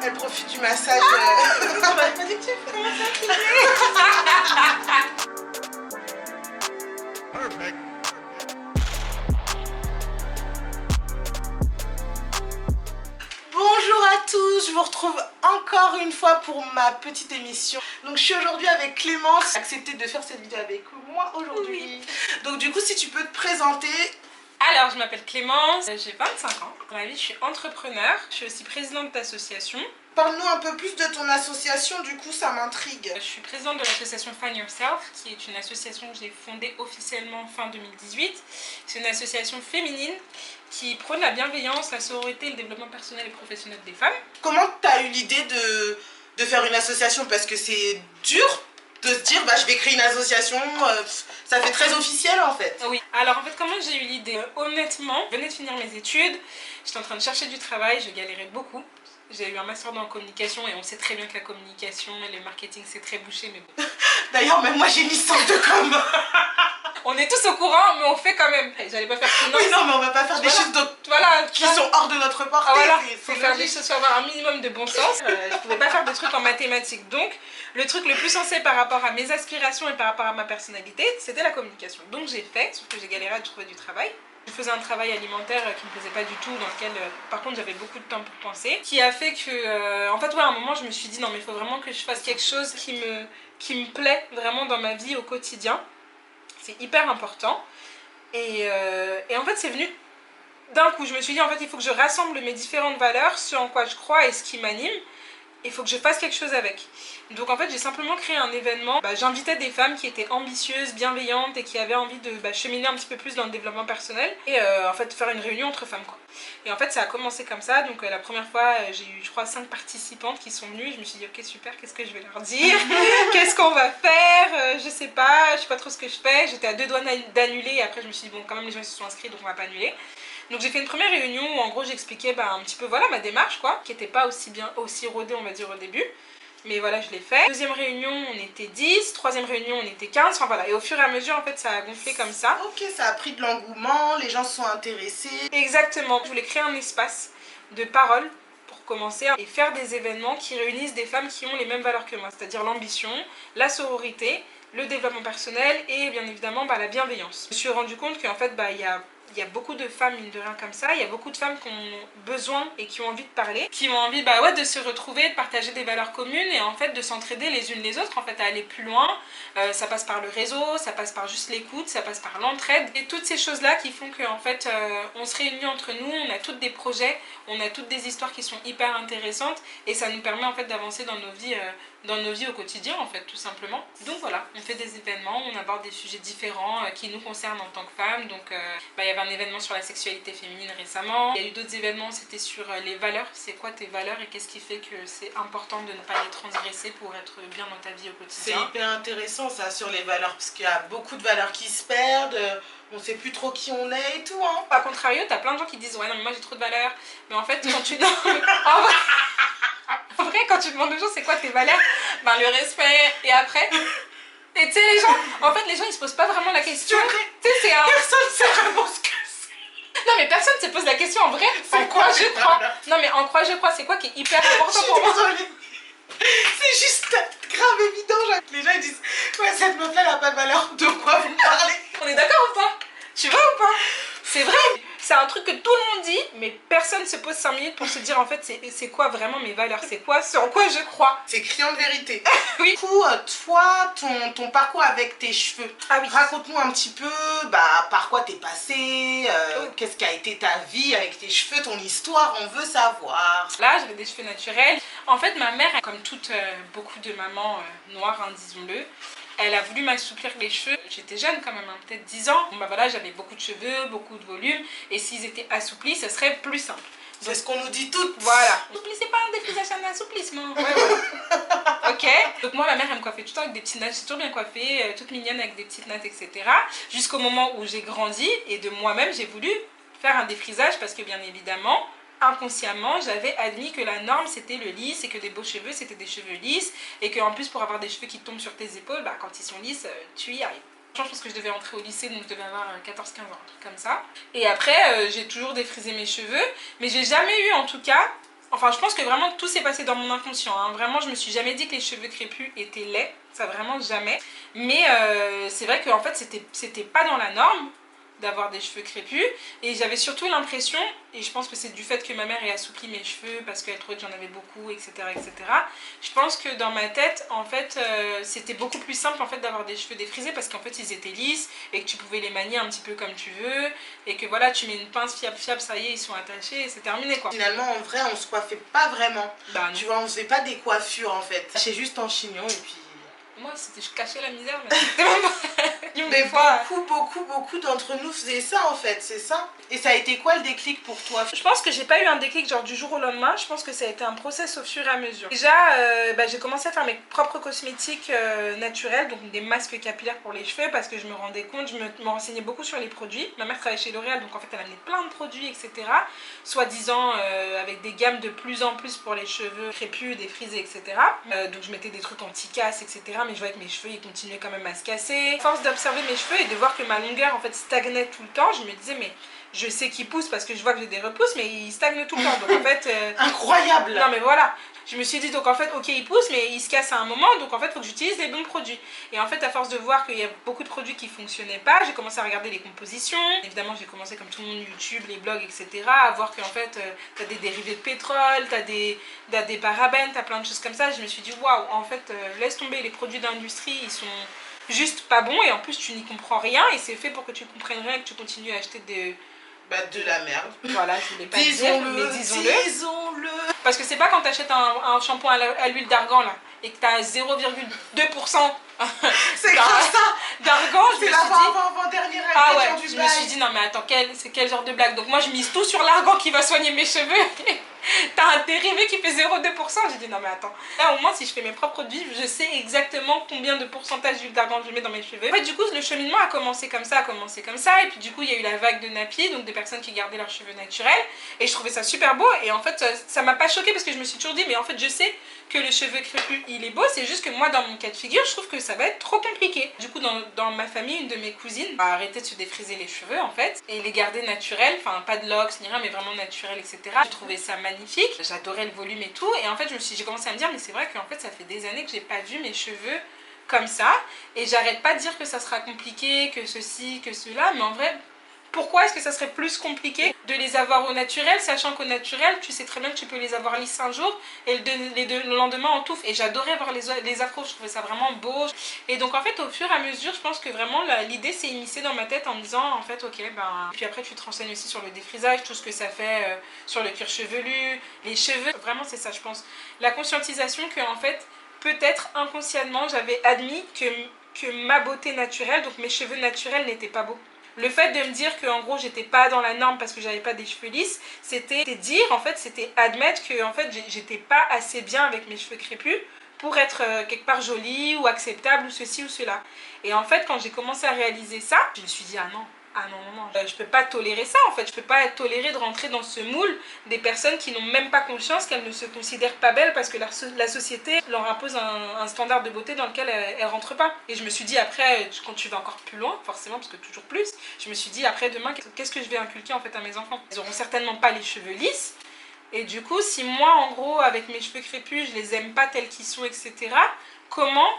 Elle profite du massage. Tu m'as pas dit que tu commences à crier. Perfect. Bonjour à tous, je vous retrouve encore une fois pour ma petite émission. Donc je suis aujourd'hui avec Clémence, qui a accepté de faire cette vidéo avec moi aujourd'hui. Oui. Donc du coup, si tu peux te présenter. Alors, je m'appelle Clémence, j'ai 25 ans. Dans la vie, je suis entrepreneur, je suis aussi présidente d'association. Parle-nous un peu plus de ton association, du coup ça m'intrigue. Je suis présidente de l'association Find Yourself, qui est une association que j'ai fondée officiellement fin 2018. C'est une association féminine qui prône la bienveillance, la sororité et le développement personnel et professionnel des femmes. Comment tu as eu l'idée de faire une association? Parce que c'est dur de se dire bah je vais créer une association, ça fait très officiel en fait. Oui, alors en fait comment j'ai eu l'idée? Honnêtement, je venais de finir mes études, j'étais en train de chercher du travail, je galérais beaucoup. J'ai eu un master dans la communication et on sait très bien que la communication et le marketing c'est très bouché, mais bon. D'ailleurs même moi j'ai une licence de com. On est tous au courant mais on fait quand même. J'allais pas faire finance. Oui non mais on va pas faire des choses qui sont hors de notre portée. Ah, voilà, il faut faire des choses, faut avoir un minimum de bon sens. Je pouvais pas faire de trucs en mathématiques. Donc le truc le plus sensé par rapport à mes aspirations et par rapport à ma personnalité, c'était la communication. Donc j'ai fait, sauf que j'ai galéré à trouver du travail. Je faisais un travail alimentaire qui me plaisait pas du tout, dans lequel par contre j'avais beaucoup de temps pour penser, qui a fait que en fait ouais, à un moment je me suis dit non mais il faut vraiment que je fasse quelque chose qui me plaît vraiment dans ma vie au quotidien. C'est hyper important. Et en fait c'est venu d'un coup, je me suis dit en fait il faut que je rassemble mes différentes valeurs, ce en quoi je crois et ce qui m'anime. Il faut que je fasse quelque chose avec. Donc en fait j'ai simplement créé un événement. J'invitais des femmes qui étaient ambitieuses, bienveillantes et qui avaient envie de cheminer un petit peu plus dans le développement personnel. Et en fait faire une réunion entre femmes quoi. Et en fait ça a commencé comme ça. Donc la première fois j'ai eu je crois 5 participantes qui sont venues. Je me suis dit ok super, qu'est-ce que je vais leur dire? Qu'est-ce qu'on va faire? Je sais pas trop ce que je fais. J'étais à 2 doigts d'annuler et après je me suis dit bon quand même les gens ils se sont inscrits donc on va pas annuler. Donc j'ai fait une première réunion où en gros j'expliquais un petit peu voilà ma démarche quoi, qui était pas aussi rodée on va dire au début. Mais voilà je l'ai fait. Deuxième réunion on était 10, troisième réunion on était 15, enfin voilà. Et au fur et à mesure en fait ça a gonflé comme ça. Ok, ça a pris de l'engouement, les gens se sont intéressés. Exactement, je voulais créer un espace de parole pour commencer et faire des événements qui réunissent des femmes qui ont les mêmes valeurs que moi. C'est-à-dire l'ambition, la sororité, le développement personnel et bien évidemment la bienveillance. Je me suis rendu compte qu'en fait il y a beaucoup de femmes, mine de rien, comme ça. Il y a beaucoup de femmes qui ont besoin et qui ont envie de parler, qui ont envie ouais, de se retrouver, de partager des valeurs communes et en fait de s'entraider les unes les autres, en fait, à aller plus loin. Ça passe par le réseau, ça passe par juste l'écoute, ça passe par l'entraide. Et toutes ces choses-là qui font qu'en fait, on se réunit entre nous, on a toutes des projets, on a toutes des histoires qui sont hyper intéressantes et ça nous permet en fait d'avancer dans nos vies au quotidien en fait tout simplement. Donc voilà, on fait des événements, on aborde des sujets différents qui nous concernent en tant que femmes. Donc il y avait un événement sur la sexualité féminine récemment, il y a eu d'autres événements, c'était sur les valeurs, c'est quoi tes valeurs et qu'est-ce qui fait que c'est important de ne pas les transgresser pour être bien dans ta vie au quotidien. C'est hyper intéressant ça sur les valeurs parce qu'il y a beaucoup de valeurs qui se perdent, on sait plus trop qui on est et tout hein. A contrario, t'as plein de gens qui disent ouais non mais moi j'ai trop de valeurs, mais en fait quand tu en vrai, quand tu demandes aux gens c'est quoi tes valeurs, le respect et après. Et tu sais les gens, en fait les gens ils se posent pas vraiment la question. Tu sais c'est un. Personne sait vraiment ce que c'est. Non mais personne se pose la question en vrai. En quoi je crois. Non mais en quoi je crois, c'est quoi qui est hyper important pour moi. C'est juste grave évident. Genre. Les gens ils disent ouais cette meuf là elle a pas de valeur. De quoi vous parlez? On est d'accord ou pas? Tu vois ou pas? C'est vrai. C'est un truc que tout le monde dit, mais personne se pose 5 minutes pour se dire en fait c'est quoi vraiment mes valeurs, c'est quoi ce en quoi je crois. C'est criant de vérité. Oui. Du coup, toi, ton parcours avec tes cheveux, ah, oui. Raconte-nous un petit peu par quoi t'es passée, qu'est-ce qui a été ta vie avec tes cheveux, ton histoire, on veut savoir. Là, j'avais des cheveux naturels. En fait, ma mère, comme toutes beaucoup de mamans noires, hein, disons-le, elle a voulu m'assouplir les cheveux. J'étais jeune quand même, hein, peut-être 10 ans. Bon, voilà, j'avais beaucoup de cheveux, beaucoup de volume. Et s'ils étaient assouplis, ce serait plus simple. C'est ce qu'on nous dit toutes. Voilà. C'est pas un défrisage, c'est un assouplissement. Ouais, ouais. Ok. Donc moi, ma mère, elle me coiffait tout le temps avec des petites nattes. J'ai toujours bien coiffée, toute mignonne avec des petites nattes, etc. Jusqu'au moment où j'ai grandi et de moi-même, j'ai voulu faire un défrisage parce que bien évidemment, inconsciemment, j'avais admis que la norme c'était le lisse et que des beaux cheveux c'était des cheveux lisses et qu'en plus pour avoir des cheveux qui tombent sur tes épaules, quand ils sont lisses, tu y arrives. Je pense que je devais entrer au lycée, donc je devais avoir 14-15 ans, un truc comme ça. Et après, j'ai toujours défrisé mes cheveux, mais j'ai jamais eu en tout cas Enfin, je pense que vraiment tout s'est passé dans mon inconscient. Hein. Vraiment, je me suis jamais dit que les cheveux crépus étaient laids. Ça, vraiment jamais. Mais c'est vrai qu'en fait, c'était pas dans la norme d'avoir des cheveux crépus. Et j'avais surtout l'impression, et je pense que c'est du fait que ma mère ait assoupli mes cheveux parce qu'elle trouvait que j'en avais beaucoup, etc., etc. Je pense que dans ma tête, en fait, c'était beaucoup plus simple en fait, d'avoir des cheveux défrisés parce qu'en fait, ils étaient lisses et que tu pouvais les manier un petit peu comme tu veux. Et que voilà, tu mets une pince fiable, ça y est, ils sont attachés et c'est terminé quoi. Finalement, en vrai, on se coiffait pas vraiment. Bah, tu vois, on faisait pas des coiffures en fait. C'est juste en chignon et puis... Moi, je cachais la misère, mais c'était même pas... Mais beaucoup d'entre nous faisaient ça en fait, c'est ça. Et ça a été quoi le déclic pour toi? Je pense que j'ai pas eu un déclic genre du jour au lendemain, je pense que ça a été un process au fur et à mesure. Déjà, j'ai commencé à faire mes propres cosmétiques naturels, donc des masques capillaires pour les cheveux parce que je me rendais compte, je me renseignais beaucoup sur les produits. Ma mère travaillait chez L'Oréal, donc en fait elle amenait plein de produits, etc. Soi-disant avec des gammes de plus en plus pour les cheveux crépus, défrisés, etc. Donc je mettais des trucs anti-casse, etc. Mais je voyais que mes cheveux ils continuaient quand même à se casser. À force d'observer mes cheveux et de voir que ma longueur en fait stagnait tout le temps, je me disais mais je sais qu'ils poussent parce que je vois que j'ai des repousses, mais ils stagnent tout le temps. Donc en fait... Incroyable! Non mais voilà. Je me suis dit donc en fait ok ils poussent mais ils se cassent à un moment donc en fait il faut que j'utilise les bons produits. Et en fait à force de voir qu'il y a beaucoup de produits qui fonctionnaient pas, j'ai commencé à regarder les compositions. Évidemment j'ai commencé comme tout le monde YouTube, les blogs etc. à voir qu'en fait t'as des dérivés de pétrole, t'as des parabènes, t'as plein de choses comme ça. Je me suis dit waouh en fait laisse tomber les produits d'industrie, ils sont juste pas bons et en plus tu n'y comprends rien et c'est fait pour que tu comprennes rien et que tu continues à acheter de la merde. Voilà, je voulais pas dire, mais disons-le. Parce que c'est pas quand t'achètes un shampoing à l'huile d'argan là et que t'as 0,2% c'est comme ça d'argan, c'est l'avant-dernière ouais, je me suis dit non mais attends, c'est quel genre de blague? Donc moi je mise tout sur l'argan qui va soigner mes cheveux. T'as un dérivé qui fait 0,2%. J'ai dit non mais attends. Là au moins si je fais mes propres produits, je sais exactement combien de pourcentage d'huile d'argan je mets dans mes cheveux. En fait du coup le cheminement a commencé comme ça, et puis du coup il y a eu la vague de nappies, donc des personnes qui gardaient leurs cheveux naturels et je trouvais ça super beau et en fait ça m'a pas choquée parce que je me suis toujours dit mais en fait je sais que le cheveu crépus il est beau, c'est juste que moi dans mon cas de figure je trouve que ça va être trop compliqué. Du coup dans ma famille une de mes cousines a arrêté de se défriser les cheveux en fait et les garder naturels, enfin pas de locks ni rien mais vraiment naturels etc. J'ai trouvé ça magnifique, j'adorais le volume et tout et en fait j'ai commencé à me dire mais c'est vrai qu'en fait ça fait des années que j'ai pas vu mes cheveux comme ça et j'arrête pas de dire que ça sera compliqué, que ceci, que cela, mais en vrai pourquoi est-ce que ça serait plus compliqué de les avoir au naturel, sachant qu'au naturel, tu sais très bien que tu peux les avoir lisses un jour et le lendemain en touffe. Et j'adorais voir les afros, je trouvais ça vraiment beau. Et donc en fait, au fur et à mesure, je pense que vraiment l'idée s'est immiscée dans ma tête en me disant en fait, ok, ben... Puis après, tu te renseignes aussi sur le défrisage, tout ce que ça fait sur le cuir chevelu, les cheveux. Vraiment, c'est ça, je pense. La conscientisation que en fait, peut-être inconsciemment, j'avais admis que ma beauté naturelle, donc mes cheveux naturels n'étaient pas beaux. Le fait de me dire que en gros j'étais pas dans la norme parce que j'avais pas des cheveux lisses, c'était dire en fait, c'était admettre que en fait j'étais pas assez bien avec mes cheveux crépus pour être quelque part jolie ou acceptable ou ceci ou cela. Et en fait quand j'ai commencé à réaliser ça, je me suis dit ah non, je peux pas tolérer ça en fait, je peux pas tolérer de rentrer dans ce moule des personnes qui n'ont même pas conscience qu'elles ne se considèrent pas belles parce que la société leur impose un standard de beauté dans lequel elles rentrent pas. Et je me suis dit après, quand tu vas encore plus loin, forcément parce que toujours plus, je me suis dit après demain, qu'est-ce que je vais inculquer en fait à mes enfants? Ils auront certainement pas les cheveux lisses. Et du coup, si moi en gros avec mes cheveux crépus, je les aime pas tels qu'ils sont, etc. Comment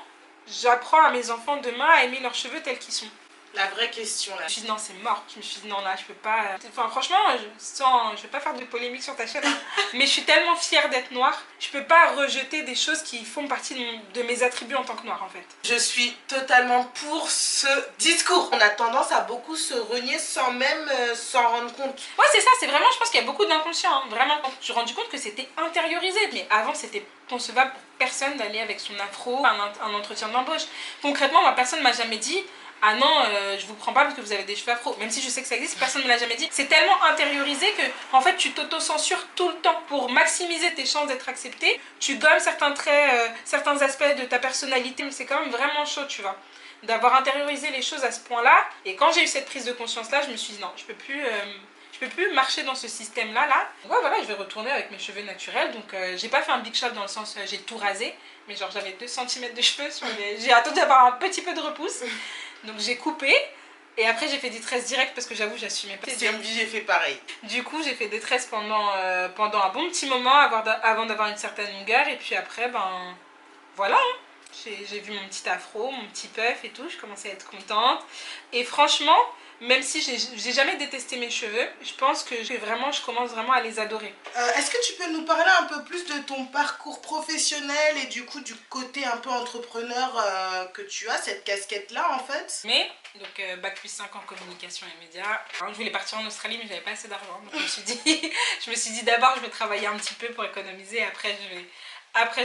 j'apprends à mes enfants demain à aimer leurs cheveux tels qu'ils sont? La vraie question là. Je me suis dit non c'est mort, je me suis dit non là je peux pas, enfin franchement je vais pas faire de polémique sur ta chaîne, mais je suis tellement fière d'être noire, je peux pas rejeter des choses qui font partie de mes attributs en tant que noire en fait. Je suis totalement pour ce discours. On a tendance à beaucoup se renier sans même s'en rendre compte. Ouais c'est ça, c'est vraiment, je pense qu'il y a beaucoup d'inconscient, hein, vraiment. Je me suis rendu compte que c'était intériorisé, mais avant c'était concevable pour personne d'aller avec son afro, un entretien d'embauche. Concrètement, moi personne m'a jamais dit ah non, je vous prends pas parce que vous avez des cheveux afro. Même si je sais que ça existe, personne ne me l'a jamais dit. C'est tellement intériorisé que en fait tu t'auto-censures tout le temps pour maximiser tes chances d'être accepté. Tu gommes certains traits, certains aspects de ta personnalité, mais c'est quand même vraiment chaud, tu vois, d'avoir intériorisé les choses à ce point-là. Et quand j'ai eu cette prise de conscience-là, je me suis dit non, je peux plus marcher dans ce système-là. Ouais, voilà, je vais retourner avec mes cheveux naturels. Donc, j'ai pas fait un big shave dans le sens j'ai tout rasé, mais genre j'avais 2 cm de cheveux. J'ai attendu d'avoir un petit peu de repousse. Donc, j'ai coupé. Et après j'ai fait des tresses directes parce que j'avoue j'assumais pas. J'ai fait pareil. Du coup j'ai fait des tresses pendant un bon petit moment avant d'avoir une certaine longueur. Et puis après ben voilà, hein. J'ai vu mon petit afro, mon petit puff et tout, je commençais à être contente. Et franchement, même si j'ai jamais détesté mes cheveux, je pense que je commence vraiment à les adorer. Est-ce que tu peux nous parler un peu plus de ton parcours professionnel et du coup du côté un peu entrepreneur que tu as, cette casquette-là en fait? Mais, donc bac plus 5 en communication et médias. Alors, je voulais partir en Australie mais j'avais pas assez d'argent. Donc je me suis dit d'abord je vais travailler un petit peu pour économiser, après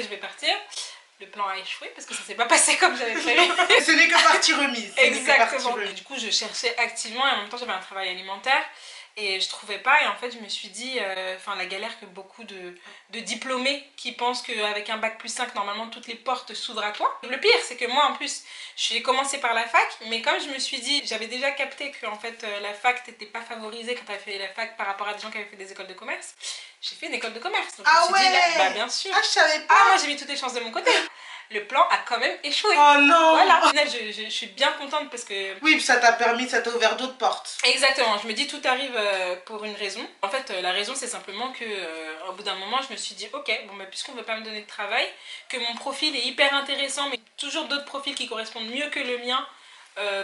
je vais partir. Le plan a échoué parce que ça s'est pas passé comme j'avais prévu. Ce n'est que partie remise. Exactement. Et du coup, je cherchais activement et en même temps, j'avais un travail alimentaire et je trouvais pas. Et en fait, je me suis dit, la galère que beaucoup de diplômés qui pensent qu'avec un bac plus 5, normalement, toutes les portes s'ouvrent à toi. Le pire, c'est que moi, en plus, j'ai commencé par la fac, mais comme je me suis dit, j'avais déjà capté que en fait, la fac n'était pas favorisée quand tu avais fait la fac par rapport à des gens qui avaient fait des écoles de commerce. J'ai fait une école de commerce. Donc ah je me suis ouais dit, bah bien sûr. Ah, je savais pas. Ah, moi j'ai mis toutes les chances de mon côté. Le plan a quand même échoué. Oh non. Voilà. Au final, je suis bien contente parce que... Oui, ça t'a ouvert d'autres portes. Exactement. Je me dis tout arrive pour une raison. En fait, la raison c'est simplement que au bout d'un moment, je me suis dit, ok, bon bah puisqu'on veut pas me donner de travail, que mon profil est hyper intéressant, mais toujours d'autres profils qui correspondent mieux que le mien.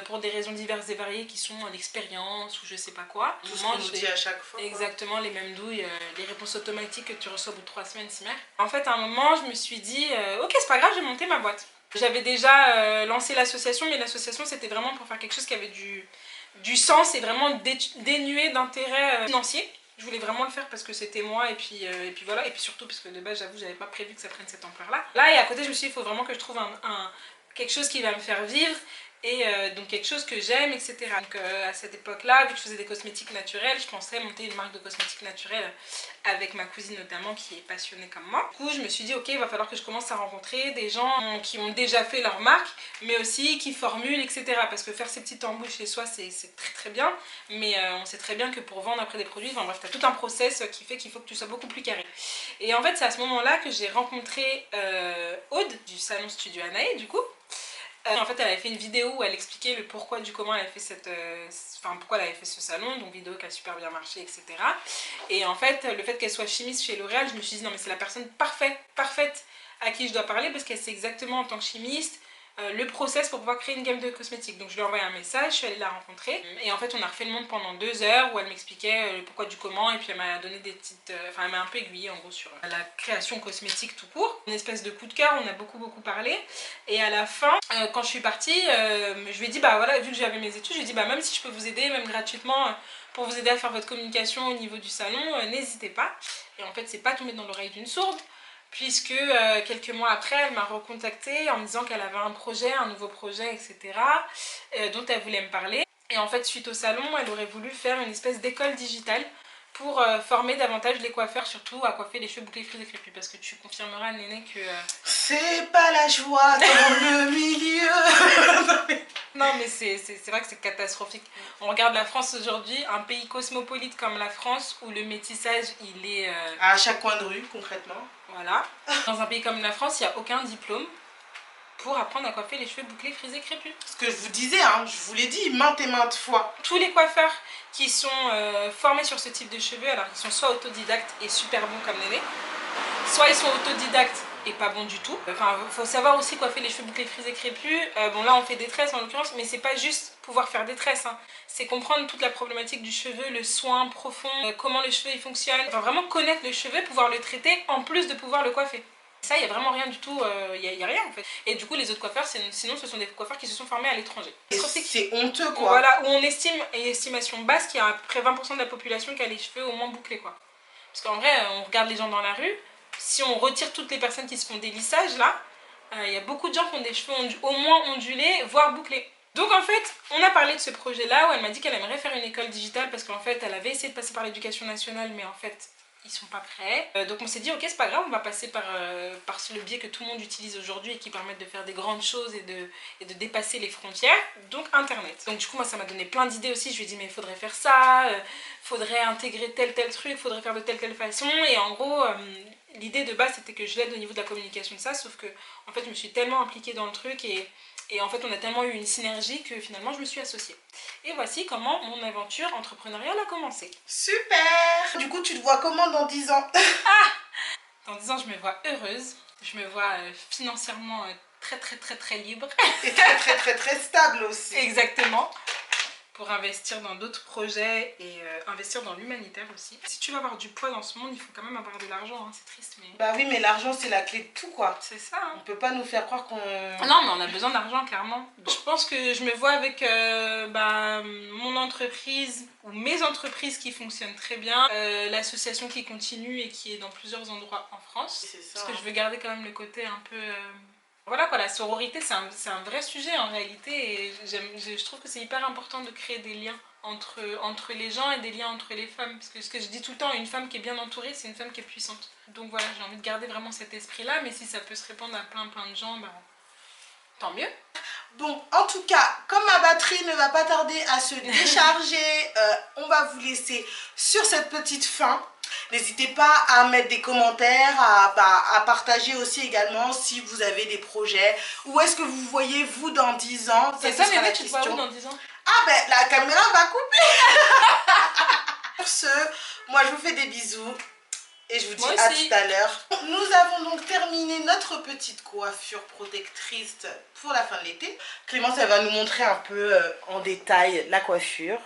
Pour des raisons diverses et variées qui sont l'expérience ou je sais pas quoi. Tout ce qu'on nous dit à chaque fois. Exactement, les mêmes douilles, les réponses automatiques que tu reçois au bout de 3 semaines, 6 mères. En fait, à un moment, je me suis dit, ok, c'est pas grave, je vais monter ma boîte. J'avais déjà lancé l'association, mais l'association, c'était vraiment pour faire quelque chose qui avait du sens et vraiment dénué d'intérêt financier. Je voulais vraiment le faire parce que c'était moi et puis voilà. Et puis surtout parce que de base, j'avoue, j'avais pas prévu que ça prenne cette ampleur-là. Là, et à côté, je me suis dit, il faut vraiment que je trouve quelque chose qui va me faire vivre. Et donc quelque chose que j'aime, etc. Donc à cette époque-là, vu que je faisais des cosmétiques naturels, je pensais monter une marque de cosmétiques naturels avec ma cousine notamment qui est passionnée comme moi. Du coup, je me suis dit, ok, il va falloir que je commence à rencontrer des gens qui ont déjà fait leur marque, mais aussi qui formulent, etc. Parce que faire ces petites embouches chez soi, c'est très très bien, mais on sait très bien que pour vendre après des produits, enfin bref, tu as tout un process qui fait qu'il faut que tu sois beaucoup plus carré. Et en fait, c'est à ce moment-là que j'ai rencontré Aude du salon Studio Anae, du coup. En fait, elle avait fait une vidéo où elle expliquait le pourquoi du comment elle avait fait pourquoi elle avait fait ce salon, donc vidéo qui a super bien marché, etc. Et en fait, le fait qu'elle soit chimiste chez L'Oréal, je me suis dit non mais c'est la personne parfaite à qui je dois parler parce qu'elle sait exactement en tant que chimiste le process pour pouvoir créer une gamme de cosmétiques. Donc je lui ai envoyé un message, je suis allée la rencontrer et en fait on a refait le monde pendant 2 heures où elle m'expliquait le pourquoi du comment et puis elle m'a donné des petites... elle m'a un peu aiguillée en gros sur la création cosmétique tout court. Une espèce de coup de cœur, on a beaucoup parlé et à la fin, quand je suis partie, je lui ai dit bah voilà, vu que j'avais mes études, je lui ai dit bah même si je peux vous aider, même gratuitement pour vous aider à faire votre communication au niveau du salon, n'hésitez pas. Et en fait c'est pas tombé dans l'oreille d'une sourde, puisque quelques mois après, elle m'a recontactée en me disant qu'elle avait un nouveau projet, etc., dont elle voulait me parler. Et en fait, suite au salon, elle aurait voulu faire une espèce d'école digitale pour former davantage les coiffeurs, surtout à coiffer les cheveux bouclés, frisés, crépus, parce que tu confirmeras, Néné, que... C'est pas la joie dans le milieu. Non mais c'est vrai que c'est catastrophique. On regarde la France aujourd'hui, un pays cosmopolite comme la France où le métissage il est... à chaque coin de rue concrètement. Voilà. Dans un pays comme la France, il n'y a aucun diplôme pour apprendre à coiffer les cheveux bouclés, frisés, crépus. Ce que je vous disais, hein, je vous l'ai dit maintes et maintes fois. Tous les coiffeurs qui sont formés sur ce type de cheveux, alors ils sont soit autodidactes et super bons comme Néné, soit ils sont autodidactes et pas bons du tout. Enfin, faut savoir aussi coiffer les cheveux bouclés, frisés, crépus. Bon là on fait des tresses en l'occurrence, mais c'est pas juste pouvoir faire des tresses, hein. C'est comprendre toute la problématique du cheveu, le soin profond, comment le cheveu il fonctionne. Enfin vraiment connaître le cheveu, pouvoir le traiter en plus de pouvoir le coiffer. Ça, il n'y a vraiment rien du tout, il n'y a rien en fait. Et du coup, les autres coiffeurs, sinon, ce sont des coiffeurs qui se sont formés à l'étranger. C'est honteux quoi. Voilà, où on estime, et estimation basse, qu'il y a à peu près 20% de la population qui a les cheveux au moins bouclés quoi. Parce qu'en vrai, on regarde les gens dans la rue, si on retire toutes les personnes qui se font des lissages là, il y a beaucoup de gens qui ont des cheveux au moins ondulés, voire bouclés. Donc en fait, on a parlé de ce projet là où elle m'a dit qu'elle aimerait faire une école digitale parce qu'en fait, elle avait essayé de passer par l'éducation nationale, mais en fait, ils sont pas prêts. Donc on s'est dit ok c'est pas grave, on va passer par le biais que tout le monde utilise aujourd'hui et qui permettent de faire des grandes choses et de dépasser les frontières, donc internet. Donc du coup moi ça m'a donné plein d'idées aussi, je lui ai dit mais il faudrait faire ça, faudrait intégrer tel truc, faudrait faire de telle façon et en gros l'idée de base c'était que je l'aide au niveau de la communication de ça, sauf que en fait je me suis tellement impliquée dans le truc et Et en fait, on a tellement eu une synergie que finalement, je me suis associée. Et voici comment mon aventure entrepreneuriale a commencé. Super! Du coup, tu te vois comment dans 10 ans? Dans 10 ans, je me vois heureuse. Je me vois financièrement très libre. Et très stable aussi. Exactement. Pour investir dans d'autres projets et investir dans l'humanitaire aussi. Si tu veux avoir du poids dans ce monde, il faut quand même avoir de l'argent, hein. C'est triste, mais... Bah oui, mais l'argent, c'est la clé de tout, quoi. C'est ça, hein. On peut pas nous faire croire qu'on... Non, mais on a besoin d'argent, clairement. Je pense que je me vois avec mon entreprise ou mes entreprises qui fonctionnent très bien, l'association qui continue et qui est dans plusieurs endroits en France. C'est ça, parce que hein. je veux garder quand même le côté un peu... Voilà quoi, la sororité c'est un vrai sujet en réalité et je trouve que c'est hyper important de créer des liens entre les gens et des liens entre les femmes. Parce que ce que je dis tout le temps, une femme qui est bien entourée, c'est une femme qui est puissante. Donc voilà, j'ai envie de garder vraiment cet esprit-là, mais si ça peut se répandre à plein de gens, bah, tant mieux. Bon, en tout cas, comme ma batterie ne va pas tarder à se décharger, on va vous laisser sur cette petite fin. N'hésitez pas à mettre des commentaires, à partager aussi également si vous avez des projets. Où est-ce que vous voyez vous dans 10 ans? C'est ça, mais tu te vois où dans 10 ans? Ah ben, la caméra va couper. Sur ce, moi je vous fais des bisous. Et je vous dis à tout à l'heure. Nous avons donc terminé notre petite coiffure protectrice pour la fin de l'été. Clémence, elle va nous montrer un peu en détail la coiffure.